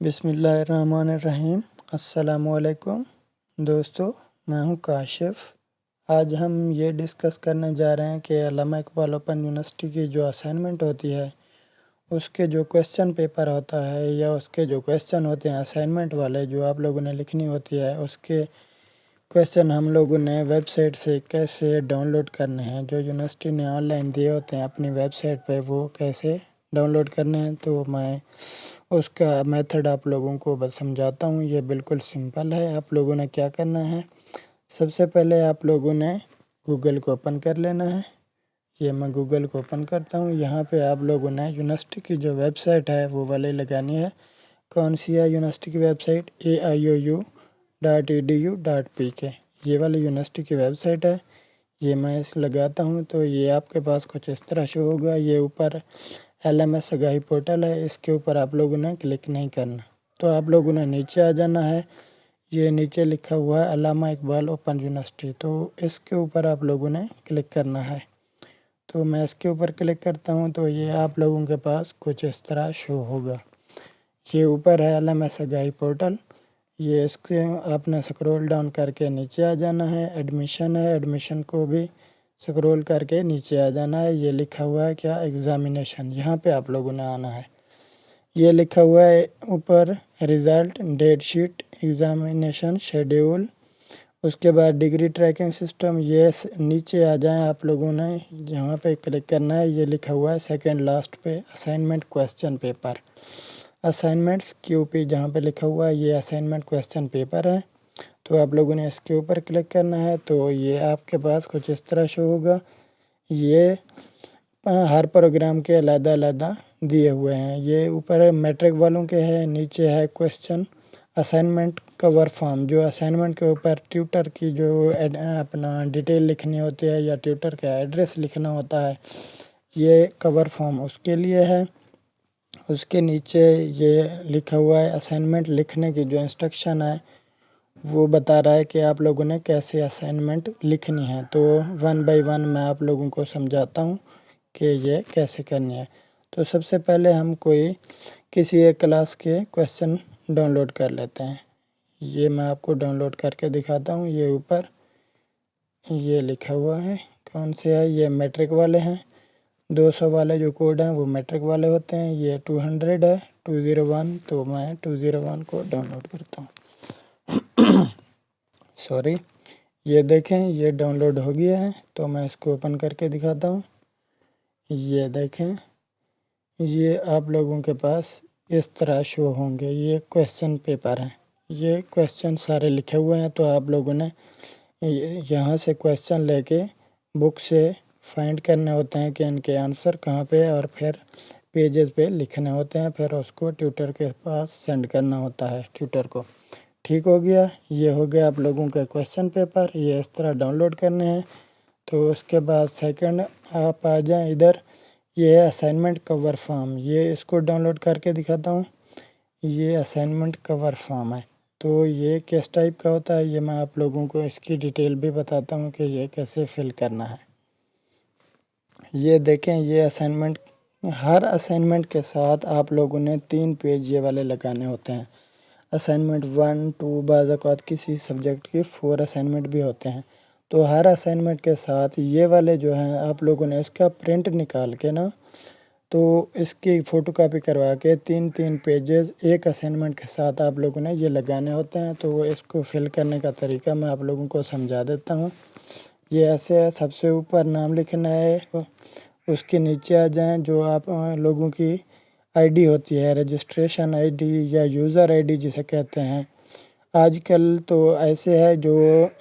बिस्मिल्लाहिर्रहमानिर्रहीम। अस्सलामुअलैकुम दोस्तों, मैं हूं काशिफ़। आज हम ये डिस्कस करने जा रहे हैं कि अल्लामा इकबाल ओपन यूनिवर्सिटी की जो असाइनमेंट होती है उसके जो क्वेश्चन पेपर होता है या उसके जो क्वेश्चन होते हैं असाइनमेंट वाले जो आप लोगों ने लिखनी होती है उसके क्वेश्चन हम लोगों ने वेबसाइट से कैसे डाउनलोड करने हैं। जो यूनिवर्सिटी ने ऑनलाइन दिए होते हैं अपनी वेबसाइट पे वो कैसे डाउनलोड करने हैं, तो मैं उसका मेथड आप लोगों को बस समझाता हूँ। ये बिल्कुल सिंपल है। आप लोगों ने क्या करना है, सबसे पहले आप लोगों ने गूगल को ओपन कर लेना है। ये मैं गूगल को ओपन करता हूँ। यहाँ पे आप लोगों ने यूनिवर्सिटी की जो वेबसाइट है वो वाली लगानी है। कौन सी है यूनिवर्सिटी की वेबसाइट? aiou.edu.pk, ये वाली यूनिवर्सिटी की वेबसाइट है। ये मैं इस लगाता हूँ तो ये आपके पास कुछ इस तरह शो होगा। ये ऊपर LMS आगाही पोर्टल है, इसके ऊपर आप लोगों ने क्लिक नहीं करना। तो आप लोगों ने नीचे आ जाना है। ये नीचे लिखा हुआ है अल्लामा इकबाल ओपन यूनिवर्सिटी, तो इसके ऊपर आप लोगों ने क्लिक करना है। तो मैं इसके ऊपर क्लिक करता हूँ तो ये आप लोगों के पास कुछ इस तरह शो होगा। ये ऊपर है LMS आगाही पोर्टल। ये इसके आपने स्क्रॉल डाउन करके नीचे आ जाना है। एडमिशन है, एडमिशन को भी स्क्रॉल करके नीचे आ जाना है। ये लिखा हुआ है क्या? एग्ज़ामिनेशन, यहाँ पे आप लोगों ने आना है। ये लिखा हुआ है ऊपर result, date sheet, examination schedule, उसके बाद डिग्री ट्रैकिंग सिस्टम। ये नीचे आ जाएं आप लोगों ने, यहाँ पे क्लिक करना है। ये लिखा हुआ है सेकंड लास्ट पे assignment question paper, assignments QP, जहाँ पे लिखा हुआ है ये असाइनमेंट क्वेश्चन पेपर है। तो आप लोगों ने इसके ऊपर क्लिक करना है। तो ये आपके पास कुछ इस तरह शो होगा। ये हर प्रोग्राम के अलग-अलग दिए हुए हैं। ये ऊपर मैट्रिक वालों के हैं, नीचे है क्वेश्चन असाइनमेंट कवर फॉर्म, जो असाइनमेंट के ऊपर ट्यूटर की जो अपना डिटेल लिखनी होती है या ट्यूटर का एड्रेस लिखना होता है, ये कवर फॉर्म उसके लिए है। उसके नीचे ये लिखा हुआ है असाइनमेंट लिखने की जो इंस्ट्रक्शन है वो बता रहा है कि आप लोगों ने कैसे असाइनमेंट लिखनी है। तो 1 बाय 1 मैं आप लोगों को समझाता हूँ कि ये कैसे करनी है। तो सबसे पहले हम किसी एक क्लास के क्वेश्चन डाउनलोड कर लेते हैं। ये मैं आपको डाउनलोड करके दिखाता हूँ। ये ऊपर ये लिखा हुआ है, कौन से है? ये मैट्रिक वाले हैं। 200 वाले जो कोड हैं वो मैट्रिक वाले होते हैं। ये 200 है, 201, तो मैं 201 को डाउनलोड करता हूँ। सॉरी, ये देखें ये डाउनलोड हो गया है। तो मैं इसको ओपन करके दिखाता हूँ। ये देखें, ये आप लोगों के पास इस तरह शो होंगे। ये क्वेश्चन पेपर है, ये क्वेश्चन सारे लिखे हुए हैं। तो आप लोगों ने यहाँ से क्वेश्चन लेके बुक से फाइंड करने होते हैं कि इनके आंसर कहाँ पे है, और फिर पेजेस पे लिखने होते हैं। फिर उसको ट्यूटर के पास सेंड करना होता है ट्यूटर को। ठीक हो गया, ये हो गया आप लोगों का क्वेश्चन पेपर। ये इस तरह डाउनलोड करने हैं। तो उसके बाद सेकंड आप आ जाएं इधर, ये है असाइनमेंट कवर फॉर्म। ये इसको डाउनलोड करके दिखाता हूँ। ये असाइनमेंट कवर फॉर्म है। तो ये किस टाइप का होता है ये मैं आप लोगों को इसकी डिटेल भी बताता हूँ कि ये कैसे फिल करना है। ये देखें, ये असाइनमेंट, हर असाइनमेंट के साथ आप लोगों ने 3 पेज ये वाले लगाने होते हैं। असाइनमेंट 1, 2, बाज़ औक़ात किसी सब्जेक्ट की 4 असाइनमेंट भी होते हैं। तो हर असाइनमेंट के साथ ये वाले जो हैं आप लोगों ने इसका प्रिंट निकाल के ना, तो इसकी फ़ोटोकॉपी करवा के 3-3 पेजेस एक असाइनमेंट के साथ आप लोगों ने ये लगाने होते हैं। तो इसको फिल करने का तरीका मैं आप लोगों को समझा देता हूँ। ये ऐसे है, सबसे ऊपर नाम लिखना है, उसके नीचे आ जाएं जो आप लोगों की आईडी होती है, रजिस्ट्रेशन आईडी या यूज़र आईडी जिसे कहते हैं। आजकल तो ऐसे है जो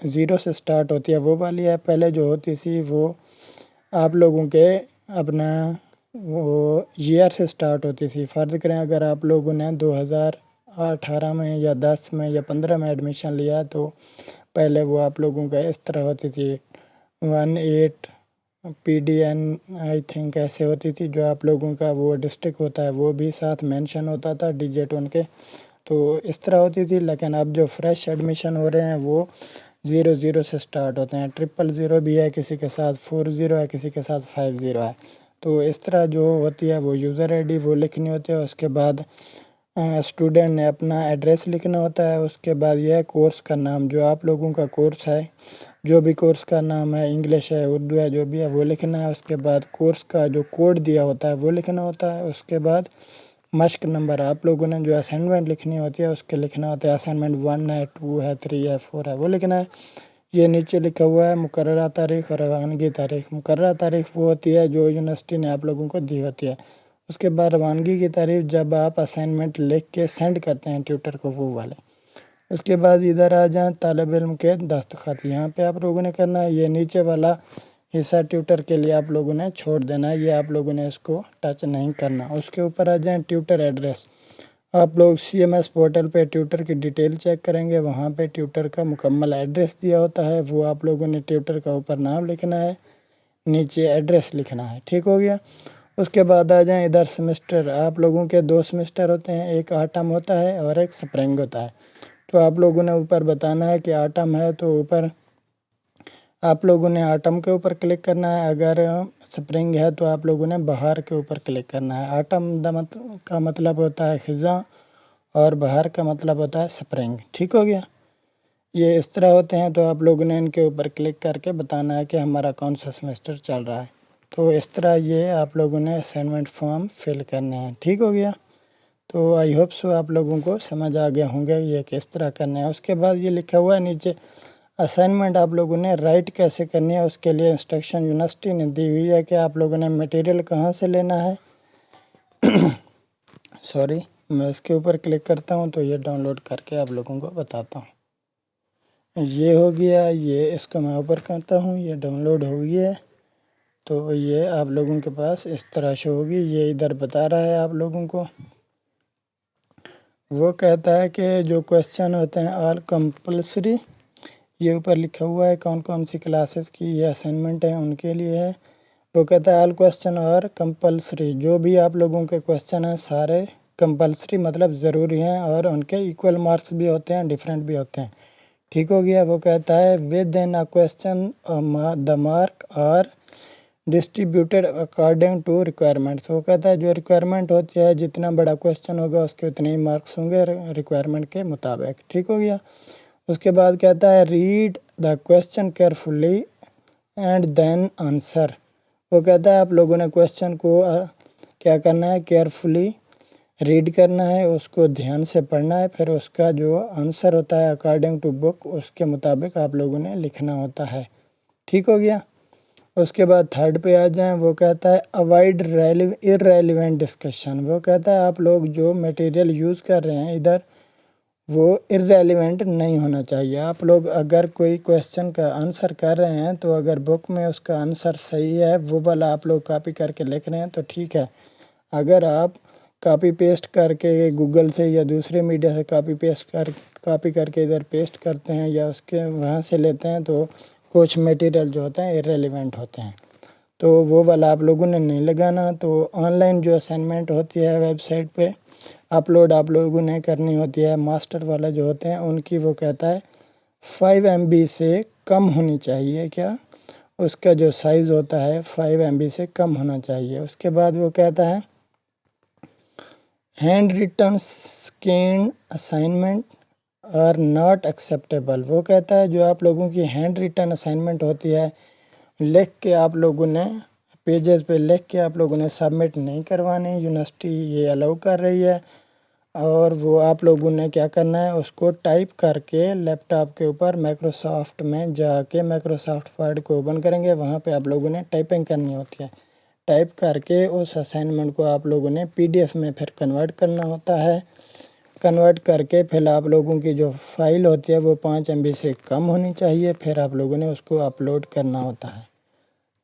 0 से स्टार्ट होती है वो वाली है। पहले जो होती थी वो आप लोगों के अपना वो ईयर से स्टार्ट होती थी। फ़र्ज़ करें अगर आप लोगों ने 2018 में या 10 में या 15 में एडमिशन लिया तो पहले वो आप लोगों का इस तरह होती थी 18 PDN आई थिंक ऐसे होती थी। जो आप लोगों का वो डिस्ट्रिक्ट होता है वो भी साथ मेंशन होता था डिजिट उनके, तो इस तरह होती थी। लेकिन अब जो फ्रेश एडमिशन हो रहे हैं वो 00 से स्टार्ट होते हैं। 000 भी है किसी के साथ, 40 है किसी के साथ, 50 है। तो इस तरह जो होती है वो यूज़र आईडी वो लिखनी होती है। उसके बाद स्टूडेंट ने अपना एड्रेस लिखना होता है। उसके बाद यह कोर्स का नाम, जो आप लोगों का कोर्स है, जो भी कोर्स का नाम है, इंग्लिश है, उर्दू है, जो भी है वो लिखना है। उसके बाद कोर्स का जो कोड दिया होता है वो लिखना होता है। उसके बाद मश्क नंबर, आप लोगों ने जो असाइनमेंट लिखनी होती है उसके लिखना होता है। असाइनमेंट 1 है, 2 है, 3 है, 4 है, वो लिखना है। ये नीचे लिखा हुआ है मुकर्ररा तारीख़ और रवानगी तारीख़। मुकर्ररा तारीख़ वो होती है जो यूनिवर्सिटी ने आप लोगों को दी होती है। उसके बाद रवानगी की तारीख़ जब आप असाइनमेंट लिख के सेंड करते हैं ट्यूटर को, वो वाले। उसके बाद इधर आ जाएँ तालिब इल्म के दस्तखत, यहाँ पे आप लोगों ने करना है। ये नीचे वाला हिस्सा ट्यूटर के लिए आप लोगों ने छोड़ देना है, ये आप लोगों ने इसको टच नहीं करना। उसके ऊपर आ जाएँ ट्यूटर एड्रेस। आप लोग CMS पोर्टल पे ट्यूटर की डिटेल चेक करेंगे, वहाँ पे ट्यूटर का मुकम्मल एड्रेस दिया होता है, वो आप लोगों ने ट्यूटर का ऊपर नाम लिखना है, नीचे एड्रेस लिखना है। ठीक हो गया। उसके बाद आ जाएँ इधर सेमेस्टर। आप लोगों के 2 सेमेस्टर होते हैं, एक ऑटम होता है और एक स्प्रिंग होता है। तो आप लोगों ने ऊपर बताना है कि ऑटम है तो ऊपर आप लोगों ने ऑटम के ऊपर क्लिक करना है। अगर स्प्रिंग है तो आप लोगों ने बहार के ऊपर क्लिक करना है। ऑटम का मतलब होता है खिज़ां और बहार का मतलब होता है स्प्रिंग। ठीक हो गया। ये इस तरह होते हैं, तो आप लोगों ने इनके ऊपर क्लिक करके बताना है कि हमारा कौन सा सेमेस्टर चल रहा है। तो इस तरह ये आप लोगों ने असाइनमेंट फॉर्म फिल करने हैं। ठीक हो गया। तो आई होप सो आप लोगों को समझ आ गया होंगे ये किस तरह करना है। उसके बाद ये लिखा हुआ है नीचे असाइनमेंट आप लोगों ने राइट कैसे करनी है, उसके लिए इंस्ट्रक्शन यूनिवर्सिटी ने दी हुई है कि आप लोगों ने मटेरियल कहाँ से लेना है। सॉरी, मैं इसके ऊपर क्लिक करता हूँ तो ये डाउनलोड करके आप लोगों को बताता हूँ। ये हो गया, ये इसको मैं ऊपर करता हूँ, ये डाउनलोड हो गया है। तो ये आप लोगों के पास इस तरह से होगी। ये इधर बता रहा है आप लोगों को, वो कहता है कि जो क्वेश्चन होते हैं ऑल कंपल्सरी, ये ऊपर लिखा हुआ है कौन कौन सी क्लासेस की ये असाइनमेंट है उनके लिए है। वो कहता है ऑल क्वेश्चन और कंपल्सरी, जो भी आप लोगों के क्वेश्चन हैं सारे कंपल्सरी मतलब ज़रूरी हैं और उनके इक्वल मार्क्स भी होते हैं, डिफरेंट भी होते हैं। ठीक हो गया। वो कहता है within a question the mark are distributed according to requirements. वो कहता है जो रिक्वायरमेंट होती है, जितना बड़ा क्वेश्चन होगा उसके उतने ही मार्क्स होंगे रिक्वायरमेंट के मुताबिक। ठीक हो गया। उसके बाद कहता है read the question carefully and then answer. वो कहता है आप लोगों ने क्वेश्चन को क्या करना है, केयरफुली रीड करना है, उसको ध्यान से पढ़ना है, फिर उसका जो आंसर होता है अकॉर्डिंग टू बुक उसके मुताबिक आप लोगों ने लिखना होता है। ठीक हो गया। उसके बाद थर्ड पे आ जाएं। वो कहता है अवॉइड इररेलेवेंट डिस्कशन। वो कहता है आप लोग जो मटेरियल यूज़ कर रहे हैं इधर, वो इररेलेवेंट नहीं होना चाहिए। आप लोग अगर कोई क्वेश्चन का आंसर कर रहे हैं तो अगर बुक में उसका आंसर सही है, वो वाला आप लोग कॉपी करके लिख रहे हैं तो ठीक है। अगर आप कॉपी पेस्ट करके गूगल से या दूसरे मीडिया से कॉपी करके इधर पेस्ट करते हैं या उसके वहाँ से लेते हैं तो कुछ मटेरियल जो होते हैं इररेलेवेंट होते हैं, तो वो वाला आप लोगों ने नहीं लगाना। तो ऑनलाइन जो असाइनमेंट होती है वेबसाइट पे अपलोड आप लोगों ने करनी होती है, मास्टर वाला जो होते हैं उनकी, वो कहता है 5 MB से कम होनी चाहिए। क्या उसका जो साइज़ होता है 5 MB से कम होना चाहिए। उसके बाद वो कहता है handwritten scan assignment are not acceptable. वो कहता है जो आप लोगों की हैंड रिटन असाइनमेंट होती है, लिख के आप लोगों ने पेजेस पे लिख के आप लोगों ने सबमिट नहीं करवाने, यूनिवर्सिटी ये अलाउ कर रही है। और वो आप लोगों ने क्या करना है, उसको टाइप करके लैपटॉप के ऊपर माइक्रोसॉफ्ट में जाके माइक्रोसॉफ्ट वर्ड को ओपन करेंगे, वहाँ पे आप लोगों ने टाइपिंग करनी होती है। टाइप करके उस असाइनमेंट को आप लोगों ने PDF में फिर कन्वर्ट करना होता है। कन्वर्ट करके फिर आप लोगों की जो फाइल होती है वो 5 MB से कम होनी चाहिए, फिर आप लोगों ने उसको अपलोड करना होता है।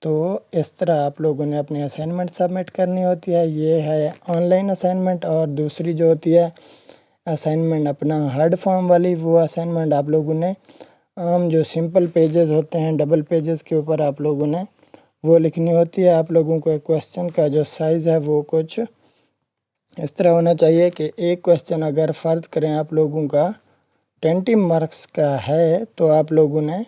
तो इस तरह आप लोगों ने अपनी असाइनमेंट सबमिट करनी होती है। ये है ऑनलाइन असाइनमेंट। और दूसरी जो होती है असाइनमेंट अपना हार्ड फॉर्म वाली, वो असाइनमेंट आप लोगों ने आम जो सिंपल पेजेस होते हैं डबल पेजेस के ऊपर आप लोगों ने वो लिखनी होती है। आप लोगों को क्वेश्चन का जो साइज़ है वो कुछ इस तरह होना चाहिए कि एक क्वेश्चन अगर फ़र्ज़ करें आप लोगों का 20 मार्क्स का है तो आप लोगों ने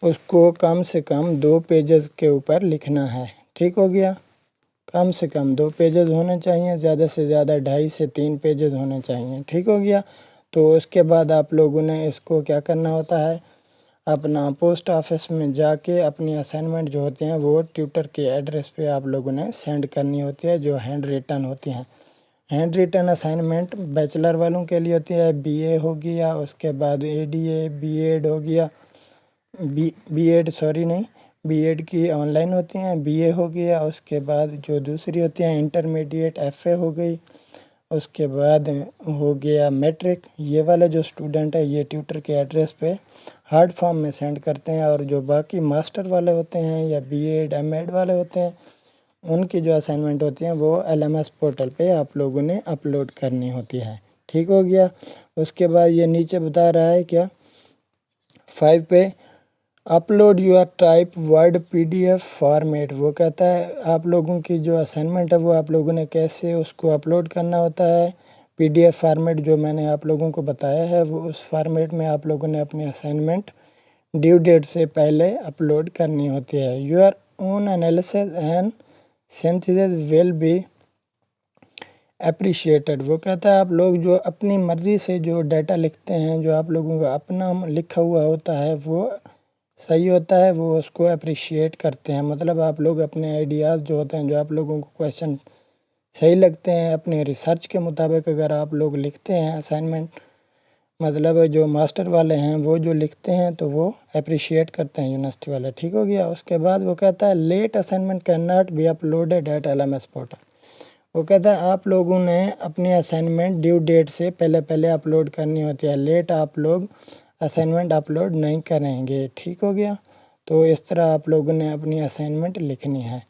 उसको कम से कम 2 पेजेस के ऊपर लिखना है। ठीक हो गया। कम से कम 2 पेजेस होने चाहिए, ज़्यादा से ज़्यादा 2.5 से 3 पेजेस होने चाहिए। ठीक हो गया। तो उसके बाद आप लोगों ने इसको क्या करना होता है, अपना पोस्ट ऑफिस में जाके अपनी असाइनमेंट जो होते हैं वो ट्यूटर के एड्रेस पे आप लोगों ने सेंड करनी होती है, जो हैंड रिटन होती हैं। हैंड रिटन असाइनमेंट बैचलर वालों के लिए होती है, बीए हो गया, उसके बाद एडीए, बीएड हो गया, बीएड सॉरी नहीं, बीएड की ऑनलाइन होती हैं, बीए हो गया, उसके बाद जो दूसरी होती हैं इंटरमीडिएट एफए हो गई, उसके बाद हो गया मैट्रिक। ये वाले जो स्टूडेंट है ये ट्यूटर के एड्रेस पे हार्ड फॉर्म में सेंड करते हैं, और जो बाकी मास्टर वाले होते हैं या बीएड एमएड वाले होते हैं उनकी जो असाइनमेंट होती हैं वो एलएमएस पोर्टल पे आप लोगों ने अपलोड करनी होती है। ठीक हो गया। उसके बाद ये नीचे बता रहा है क्या 5 पे upload your type word PDF format. वो कहता है आप लोगों की जो असाइनमेंट है वो आप लोगों ने कैसे उसको अपलोड करना होता है। पीडीएफ फॉर्मेट जो मैंने आप लोगों को बताया है वो उस फॉर्मेट में आप लोगों ने अपनी असाइनमेंट ड्यू डेट से पहले अपलोड करनी होती है। Your own analysis and synthesis will be appreciated. वो कहता है आप लोग जो अपनी मर्ज़ी से जो डाटा लिखते हैं, जो आप लोगों का अपना लिखा हुआ होता है वो सही होता है, वो उसको अप्रिशिएट करते हैं। मतलब आप लोग अपने आइडियाज़ जो होते हैं, जो आप लोगों को क्वेश्चन सही लगते हैं, अपने रिसर्च के मुताबिक अगर आप लोग लिखते हैं असाइनमेंट, मतलब जो मास्टर वाले हैं वो जो लिखते हैं तो वो अप्रिशिएट करते हैं यूनिवर्सिटी वाले। ठीक हो गया। उसके बाद वो कहता है late assignment can not be uploaded at LMS portal. वो कहता है आप लोगों ने अपनी असाइनमेंट ड्यू डेट से पहले पहले अपलोड करनी होती है, लेट आप लोग असाइनमेंट अपलोड नहीं करेंगे। ठीक हो गया। तो इस तरह आप लोगों ने अपनी असाइनमेंट लिखनी है।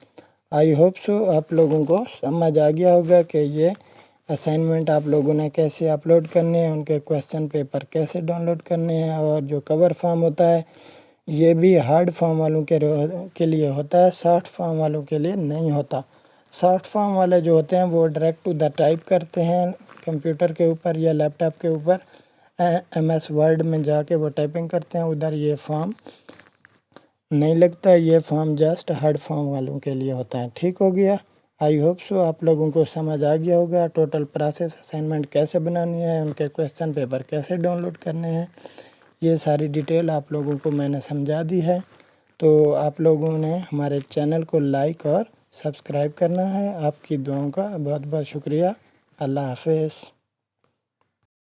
आई होप सो आप लोगों को समझ आ गया होगा कि ये असाइनमेंट आप लोगों ने कैसे अपलोड करने हैं, उनके क्वेश्चन पेपर कैसे डाउनलोड करने हैं, और जो कवर फॉर्म होता है ये भी हार्ड फॉर्म वालों के लिए होता है, सॉफ्ट फॉर्म वालों के लिए नहीं होता। सॉफ्ट फॉर्म वाले जो होते हैं वो डायरेक्ट टू द टाइप करते हैं कंप्यूटर के ऊपर या लैपटॉप के ऊपर, एमएस वर्ड में जाके वो टाइपिंग करते हैं, उधर ये फॉर्म नहीं लगता। ये फॉर्म जस्ट हार्ड फॉर्म वालों के लिए होता है। ठीक हो गया। आई होप सो आप लोगों को समझ आ गया होगा टोटल प्रोसेस, असाइनमेंट कैसे बनानी है, उनके क्वेश्चन पेपर कैसे डाउनलोड करने हैं, ये सारी डिटेल आप लोगों को मैंने समझा दी है। तो आप लोगों ने हमारे चैनल को लाइक और सब्सक्राइब करना है। आपकी दुआओं का बहुत बहुत शुक्रिया। अल्लाह हाफिज़।